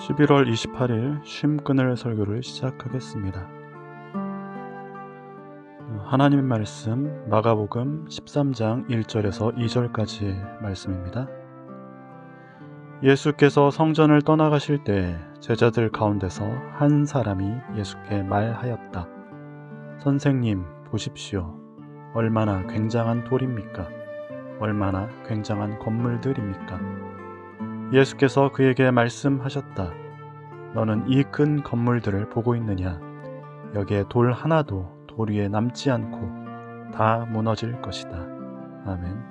11월 28일 쉼 끊을 설교를 시작하겠습니다. 하나님의 말씀 마가복음 13장 1절에서 2절까지의 말씀입니다. 예수께서 성전을 떠나가실 때 제자들 가운데서 한 사람이 예수께 말하였다. 선생님, 보십시오. 얼마나 굉장한 돌입니까? 얼마나 굉장한 건물들입니까? 예수께서 그에게 말씀하셨다. 너는 이 큰 건물들을 보고 있느냐? 여기에 돌 하나도 돌 위에 남지 않고 다 무너질 것이다. 아멘.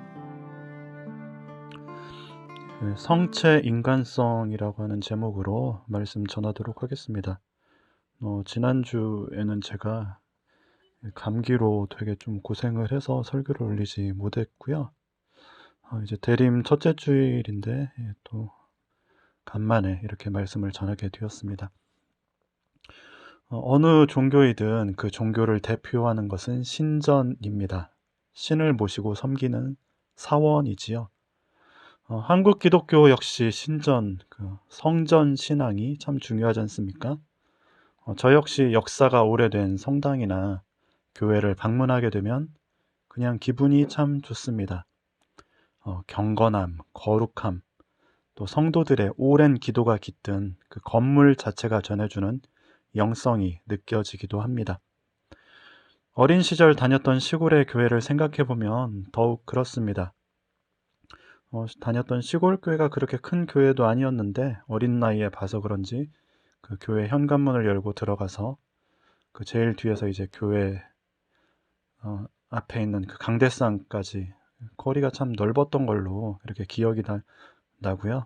성체 인간성이라고 하는 제목으로 말씀 전하도록 하겠습니다. 지난주에는 제가 감기로 되게 좀 고생을 해서 설교를 올리지 못했고요. 이제 대림 첫째 주일인데 또 간만에 이렇게 말씀을 전하게 되었습니다. 어느 종교이든 그 종교를 대표하는 것은 신전입니다. 신을 모시고 섬기는 사원이지요. 한국 기독교 역시 신전, 성전 신앙이 참 중요하지 않습니까? 저 역시 역사가 오래된 성당이나 교회를 방문하게 되면 그냥 기분이 참 좋습니다. 경건함, 거룩함, 또 성도들의 오랜 기도가 깃든 그 건물 자체가 전해주는 영성이 느껴지기도 합니다. 어린 시절 다녔던 시골의 교회를 생각해보면 더욱 그렇습니다. 다녔던 시골 교회가 그렇게 큰 교회도 아니었는데 어린 나이에 봐서 그런지 그 교회 현관문을 열고 들어가서 그 제일 뒤에서 이제 교회 앞에 있는 그 강대상까지 거리가 참 넓었던 걸로 이렇게 기억이 나고요.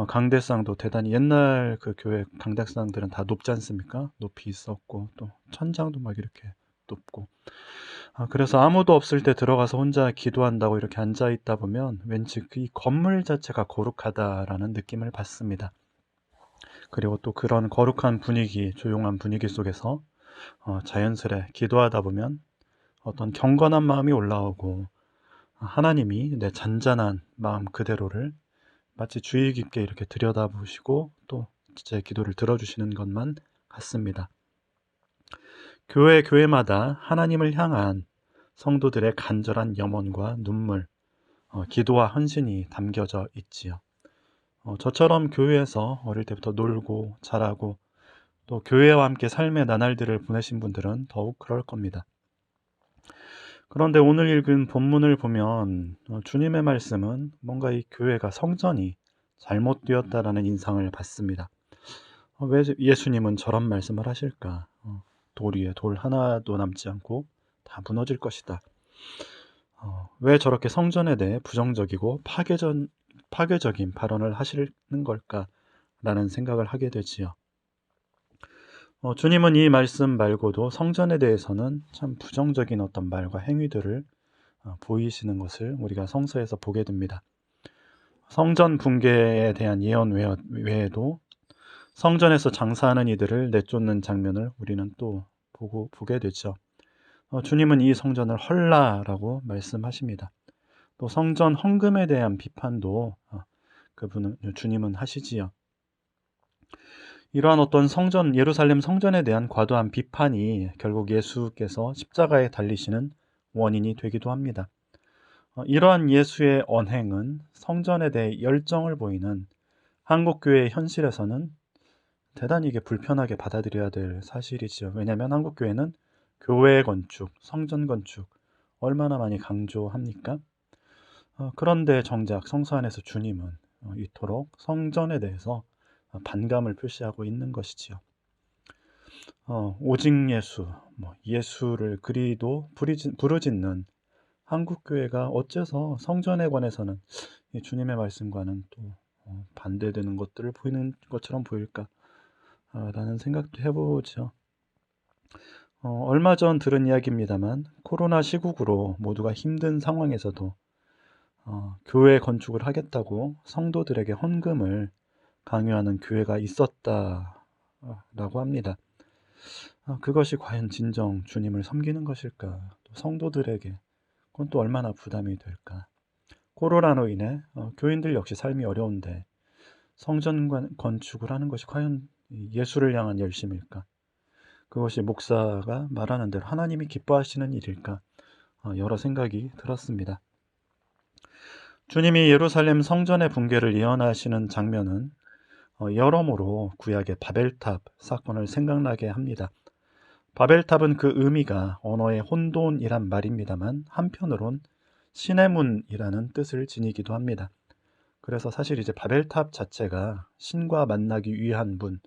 강대상도 대단히 옛날 그 교회 강대상들은 다 높지 않습니까? 높이 있었고 또 천장도 막 이렇게 높고 그래서 아무도 없을 때 들어가서 혼자 기도한다고 이렇게 앉아 있다 보면 왠지 이 건물 자체가 거룩하다라는 느낌을 받습니다. 그리고 또 그런 거룩한 분위기, 조용한 분위기 속에서 자연스레 기도하다 보면 어떤 경건한 마음이 올라오고 하나님이 내 잔잔한 마음 그대로를 마치 주의 깊게 이렇게 들여다보시고 또 제 기도를 들어주시는 것만 같습니다. 교회마다 하나님을 향한 성도들의 간절한 염원과 눈물, 기도와 헌신이 담겨져 있지요. 저처럼 교회에서 어릴 때부터 놀고 자라고 또 교회와 함께 삶의 나날들을 보내신 분들은 더욱 그럴 겁니다. 그런데 오늘 읽은 본문을 보면 주님의 말씀은 뭔가 이 교회가 성전이 잘못되었다라는 인상을 받습니다. 왜 예수님은 저런 말씀을 하실까? 돌 위에 돌 하나도 남지 않고 다 무너질 것이다. 왜 저렇게 성전에 대해 부정적이고 파괴적인 발언을 하시는 걸까라는 생각을 하게 되지요. 주님은 이 말씀 말고도 성전에 대해서는 참 부정적인 어떤 말과 행위들을 보이시는 것을 우리가 성서에서 보게 됩니다. 성전 붕괴에 대한 예언 외에도 성전에서 장사하는 이들을 내쫓는 장면을 우리는 또 보게 되죠. 주님은 이 성전을 헐라라고 말씀하십니다. 또 성전 헌금에 대한 비판도 주님은 하시지요. 이러한 어떤 예루살렘 성전에 대한 과도한 비판이 결국 예수께서 십자가에 달리시는 원인이 되기도 합니다. 이러한 예수의 언행은 성전에 대해 열정을 보이는 한국교회의 현실에서는 대단히 이게 불편하게 받아들여야 될 사실이지요. 왜냐하면 한국교회는 교회 건축, 성전 건축 얼마나 많이 강조합니까? 그런데 정작 성서 안에서 주님은 이토록 성전에 대해서 반감을 표시하고 있는 것이지요. 오직 예수, 예수를 그리도 부르짖는 한국교회가 어째서 성전에 관해서는 이 주님의 말씀과는 또 반대되는 것들을 보이는 것처럼 보일까? 라는 생각도 해보죠. 얼마 전 들은 이야기입니다만 코로나 시국으로 모두가 힘든 상황에서도 교회 건축을 하겠다고 성도들에게 헌금을 강요하는 교회가 있었다라고 합니다. 그것이 과연 진정 주님을 섬기는 것일까? 또 성도들에게 그건 또 얼마나 부담이 될까? 코로나로 인해 교인들 역시 삶이 어려운데 성전 건축을 하는 것이 과연 예수를 향한 열심일까? 그것이 목사가 말하는 대로 하나님이 기뻐하시는 일일까? 여러 생각이 들었습니다. 주님이 예루살렘 성전의 붕괴를 예언하시는 장면은 여러모로 구약의 바벨탑 사건을 생각나게 합니다. 바벨탑은 그 의미가 언어의 혼돈이란 말입니다만 한편으론 신의 문이라는 뜻을 지니기도 합니다. 그래서 사실 이제 바벨탑 자체가 신과 만나기 위한 문,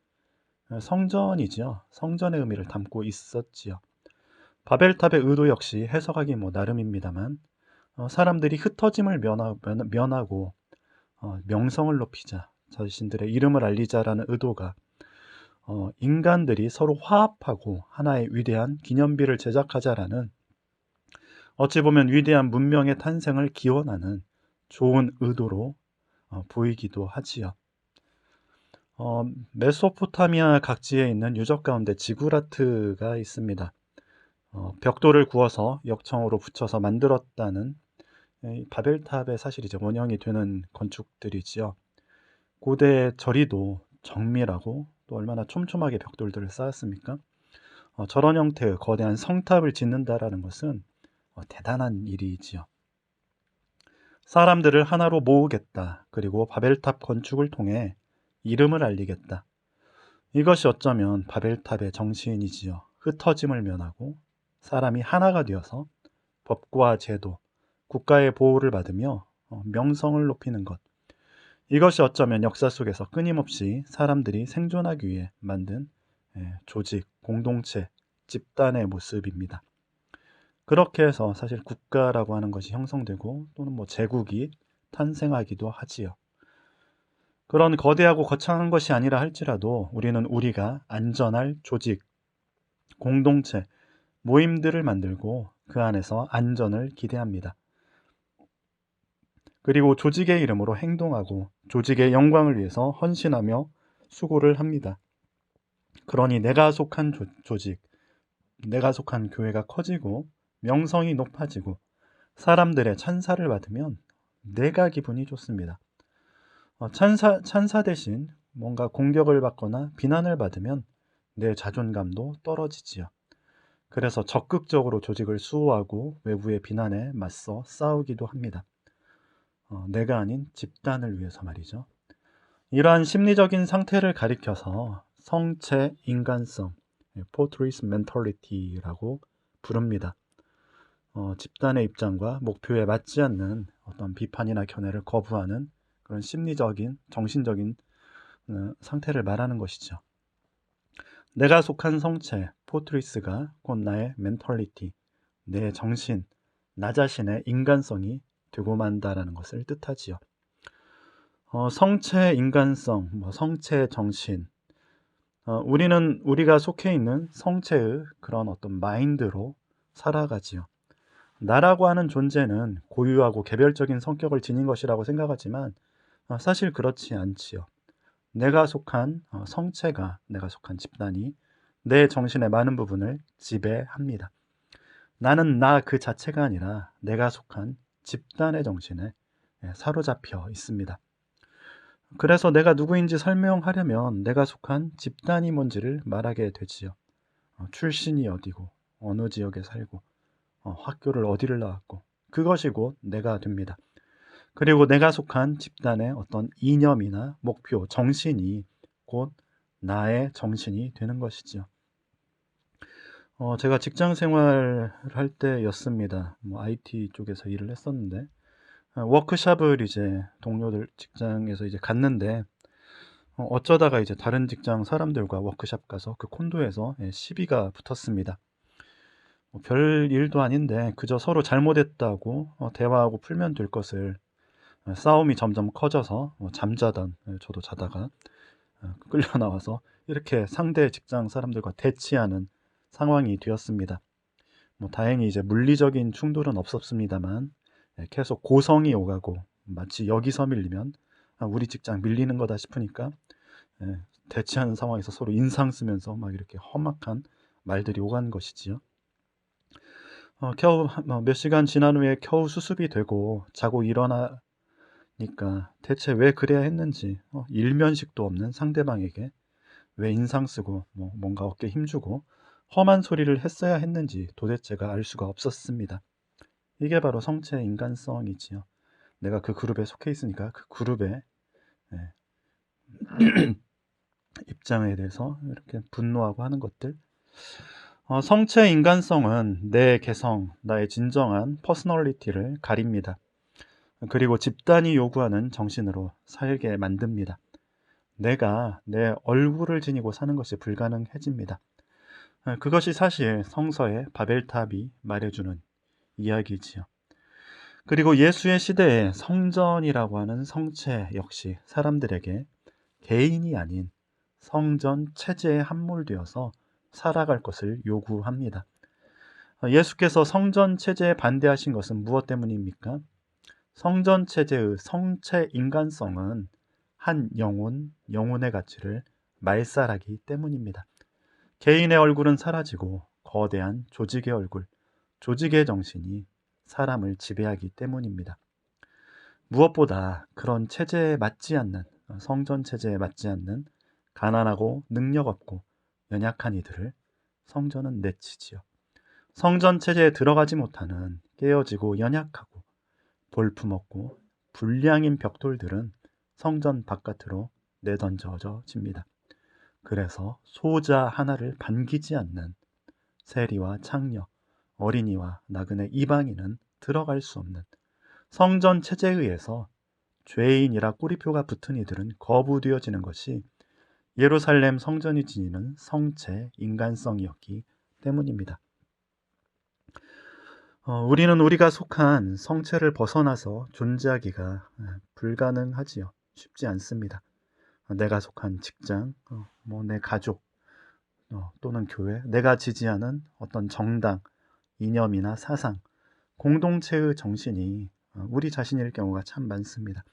성전이지요. 성전의 의미를 담고 있었지요. 바벨탑의 의도 역시 해석하기 나름입니다만 사람들이 흩어짐을 면하고 명성을 높이자, 자신들의 이름을 알리자라는 의도가 인간들이 서로 화합하고 하나의 위대한 기념비를 제작하자라는 어찌 보면 위대한 문명의 탄생을 기원하는 좋은 의도로 보이기도 하지요. 메소포타미아 각지에 있는 유적 가운데 지구라트가 있습니다. 벽돌을 구워서 역청으로 붙여서 만들었다는 바벨탑의 사실 이제 원형이 되는 건축들이지요. 고대 절이도 정밀하고 또 얼마나 촘촘하게 벽돌들을 쌓았습니까? 저런 형태의 거대한 성탑을 짓는다라는 것은 대단한 일이지요. 사람들을 하나로 모으겠다. 그리고 바벨탑 건축을 통해 이름을 알리겠다. 이것이 어쩌면 바벨탑의 정신이지요. 흩어짐을 면하고 사람이 하나가 되어서 법과 제도, 국가의 보호를 받으며 명성을 높이는 것. 이것이 어쩌면 역사 속에서 끊임없이 사람들이 생존하기 위해 만든 조직, 공동체, 집단의 모습입니다. 그렇게 해서 사실 국가라고 하는 것이 형성되고 또는 제국이 탄생하기도 하지요. 그런 거대하고 거창한 것이 아니라 할지라도 우리는 우리가 안전할 조직, 공동체, 모임들을 만들고 그 안에서 안전을 기대합니다. 그리고 조직의 이름으로 행동하고 조직의 영광을 위해서 헌신하며 수고를 합니다. 그러니 내가 속한 조직, 내가 속한 교회가 커지고 명성이 높아지고 사람들의 찬사를 받으면 내가 기분이 좋습니다. 찬사 대신 뭔가 공격을 받거나 비난을 받으면 내 자존감도 떨어지지요. 그래서 적극적으로 조직을 수호하고 외부의 비난에 맞서 싸우기도 합니다. 내가 아닌 집단을 위해서 말이죠. 이러한 심리적인 상태를 가리켜서 성체 인간성, 포트리스 멘털리티라고 부릅니다. 집단의 입장과 목표에 맞지 않는 어떤 비판이나 견해를 거부하는 그런 심리적인, 정신적인 상태를 말하는 것이죠. 내가 속한 성체, 포트리스가 곧 나의 멘털리티, 내 정신, 나 자신의 인간성이 되고 만다라는 것을 뜻하지요. 성체 인간성, 성체 정신, 우리는 우리가 속해 있는 성체의 그런 어떤 마인드로 살아가지요. 나라고 하는 존재는 고유하고 개별적인 성격을 지닌 것이라고 생각하지만 사실 그렇지 않지요. 내가 속한 성체가, 내가 속한 집단이 내 정신의 많은 부분을 지배합니다. 나는 나 그 자체가 아니라 내가 속한 집단의 정신에 사로잡혀 있습니다. 그래서 내가 누구인지 설명하려면 내가 속한 집단이 뭔지를 말하게 되지요. 출신이 어디고 어느 지역에 살고 학교를 어디를 나왔고 그것이 곧 내가 됩니다. 그리고 내가 속한 집단의 어떤 이념이나 목표, 정신이 곧 나의 정신이 되는 것이지요. 제가 직장 생활할 때였습니다. IT 쪽에서 일을 했었는데 워크숍을 이제 동료들 직장에서 이제 갔는데 어쩌다가 이제 다른 직장 사람들과 워크숍 가서 그 콘도에서 시비가 붙었습니다. 별 일도 아닌데 그저 서로 잘못했다고 대화하고 풀면 될 것을 싸움이 점점 커져서 잠자던 저도 자다가 끌려 나와서 이렇게 상대 직장 사람들과 대치하는 상황이 되었습니다. 다행히 이제 물리적인 충돌은 없었습니다만 계속 고성이 오가고 마치 여기서 밀리면 우리 직장 밀리는 거다 싶으니까 대치하는 상황에서 서로 인상 쓰면서 막 이렇게 험악한 말들이 오간 것이지요. 겨우 몇 시간 지난 후에 겨우 수습이 되고 자고 대체 왜 그래야 했는지, 일면식도 없는 상대방에게 왜 인상 쓰고 뭔가 어깨 힘주고 험한 소리를 했어야 했는지 도대체가 알 수가 없었습니다. 이게 바로 성체의 인간성이지요. 내가 그 그룹에 속해 있으니까 그 그룹의 예, 입장에 대해서 이렇게 분노하고 하는 것들. 성체의 인간성은 내 개성, 나의 진정한 퍼스널리티를 가립니다. 그리고 집단이 요구하는 정신으로 살게 만듭니다. 내가 내 얼굴을 지니고 사는 것이 불가능해집니다. 그것이 사실 성서의 바벨탑이 말해주는 이야기지요. 그리고 예수의 시대에 성전이라고 하는 성체 역시 사람들에게 개인이 아닌 성전 체제에 함몰되어서 살아갈 것을 요구합니다. 예수께서 성전 체제에 반대하신 것은 무엇 때문입니까? 성전 체제의 성체 인간성은 한 영혼의 가치를 말살하기 때문입니다. 개인의 얼굴은 사라지고 거대한 조직의 얼굴, 조직의 정신이 사람을 지배하기 때문입니다. 무엇보다 그런 체제에 맞지 않는, 성전 체제에 맞지 않는 가난하고 능력 없고 연약한 이들을 성전은 내치지요. 성전 체제에 들어가지 못하는 깨어지고 연약하고 볼품없고 불량인 벽돌들은 성전 바깥으로 내던져집니다. 그래서 소자 하나를 반기지 않는 세리와 창녀, 어린이와 나그네 이방인은 들어갈 수 없는 성전 체제에 의해서 죄인이라 꼬리표가 붙은 이들은 거부되어지는 것이 예루살렘 성전이 지니는 성체 인간성이었기 때문입니다. 우리는 우리가 속한 성체를 벗어나서 존재하기가 불가능하지요. 쉽지 않습니다. 내가 속한 직장, 내 가족, 또는 교회, 내가 지지하는 어떤 정당, 이념이나 사상, 공동체의 정신이 우리 자신일 경우가 참 많습니다.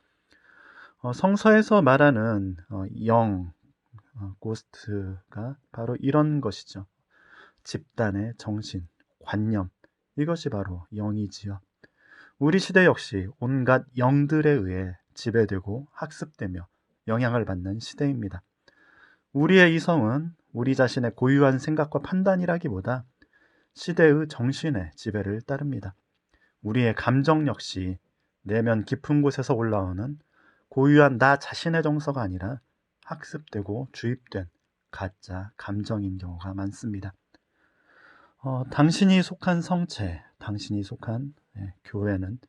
성서에서 말하는 고스트가 바로 이런 것이죠. 집단의 정신, 관념, 이것이 바로 영이지요. 우리 시대 역시 온갖 영들에 의해 지배되고 학습되며 영향을 받는 시대입니다. 우리의 이성은 우리 자신의 고유한 생각과 판단이라기보다 시대의 정신의 지배를 따릅니다. 우리의 감정 역시 내면 깊은 곳에서 올라오는 고유한 나 자신의 정서가 아니라 학습되고 주입된 가짜 감정인 경우가 많습니다. 당신이 속한 성체, 당신이 속한 교회는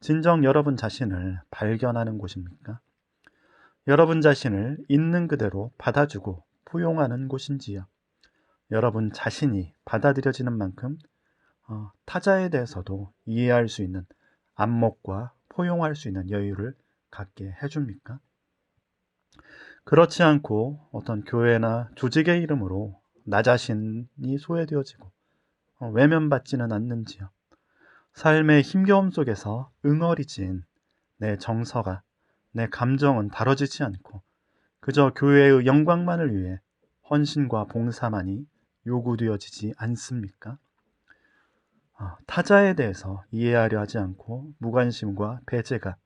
진정 여러분 자신을 발견하는 곳입니까? 여러분 자신을 있는 그대로 받아주고 포용하는 곳인지요? 여러분 자신이 받아들여지는 만큼 타자에 대해서도 이해할 수 있는 안목과 포용할 수 있는 여유를 갖게 해줍니까? 그렇지 않고 어떤 교회나 조직의 이름으로 나 자신이 소외되어지고 외면받지는 않는지요? 삶의 힘겨움 속에서 응어리진 내 정서가, 내 감정은 다뤄지지 않고 그저 교회의 영광만을 위해 헌신과 봉사만이 요구되어지지 않습니까? 타자에 대해서 이해하려 하지 않고 무관심과 배제가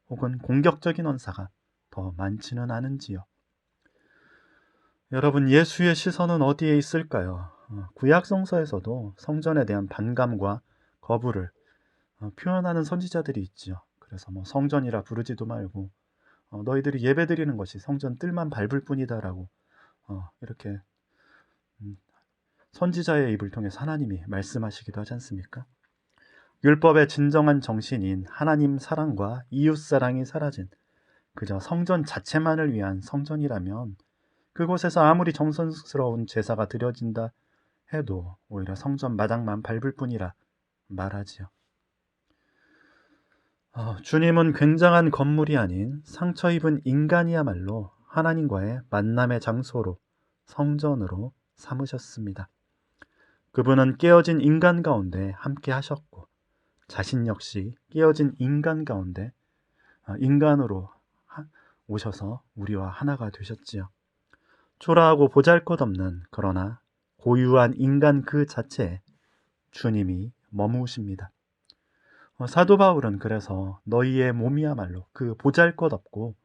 혹은 공격적인 언사가 더 많지는 않은지요. 여러분, 예수의 시선은 어디에 있을까요? 구약 성서에서도 성전에 대한 반감과 거부를 표현하는 선지자들이 있죠. 그래서 성전이라 부르지도 말고 너희들이 예배드리는 것이 성전 뜰만 밟을 뿐이다라고 이렇게 선지자의 입을 통해서 하나님이 말씀하시기도 하지 않습니까? 율법의 진정한 정신인 하나님 사랑과 이웃 사랑이 사라진 그저 성전 자체만을 위한 성전이라면 그곳에서 아무리 정성스러운 제사가 드려진다 해도 오히려 성전 마당만 밟을 뿐이라 말하지요. 주님은 굉장한 건물이 아닌 상처 입은 인간이야말로 하나님과의 만남의 장소로 성전으로 삼으셨습니다. 그분은 깨어진 인간 가운데 함께 하셨고 자신 역시 깨어진 인간 가운데 인간으로 오셔서 우리와 하나가 되셨지요. 초라하고 보잘것없는 그러나 고유한 인간 그 자체에 주님이 머무십니다. 사도 바울은 그래서 너희의 몸이야말로 그 보잘것없고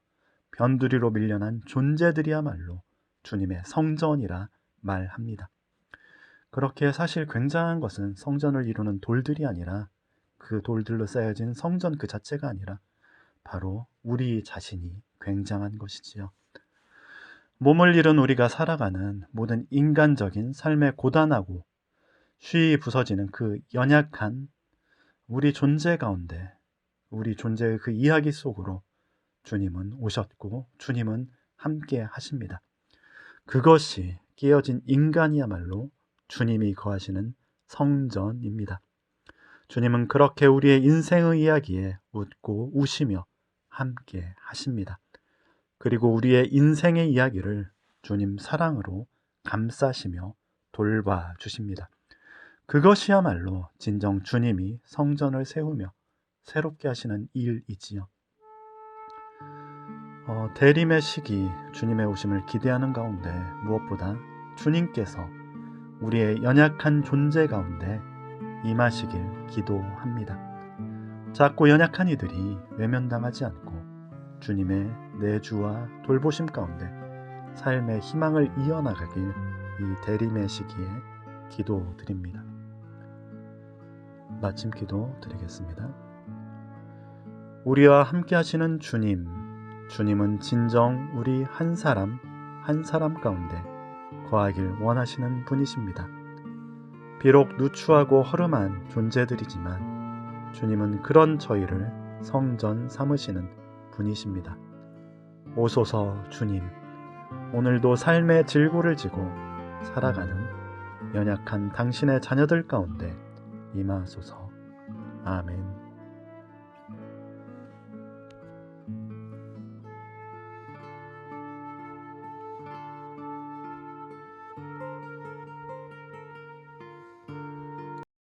변두리로 밀려난 존재들이야말로 주님의 성전이라 말합니다. 그렇게 사실 굉장한 것은 성전을 이루는 돌들이 아니라 그 돌들로 쌓여진 성전 그 자체가 아니라 바로 우리 자신이 굉장한 것이지요. 몸을 잃은 우리가 살아가는 모든 인간적인 삶의 고단하고 쉬이 부서지는 그 연약한 우리 존재 가운데 우리 존재의 그 이야기 속으로 주님은 오셨고 주님은 함께 하십니다. 그것이 깨어진 인간이야말로 주님이 거하시는 성전입니다. 주님은 그렇게 우리의 인생의 이야기에 웃고 우시며 함께 하십니다. 그리고 우리의 인생의 이야기를 주님 사랑으로 감싸시며 돌봐주십니다. 그것이야말로 진정 주님이 성전을 세우며 새롭게 하시는 일이지요. 대림의 시기 주님의 오심을 기대하는 가운데 무엇보다 주님께서 우리의 연약한 존재 가운데 임하시길 기도합니다. 작고 연약한 이들이 외면당하지 않고 주님의 내주와 돌보심 가운데 삶의 희망을 이어나가길 이 대림의 시기에 기도드립니다. 마침 기도 드리겠습니다. 우리와 함께 하시는 주님은 진정 우리 한 사람 한 사람 가운데 거하길 원하시는 분이십니다. 비록 누추하고 허름한 존재들이지만 주님은 그런 저희를 성전 삼으시는 분이십니다. 오소서 주님, 오늘도 삶의 질고를 지고 살아가는 연약한 당신의 자녀들 가운데 임하소서. 아멘.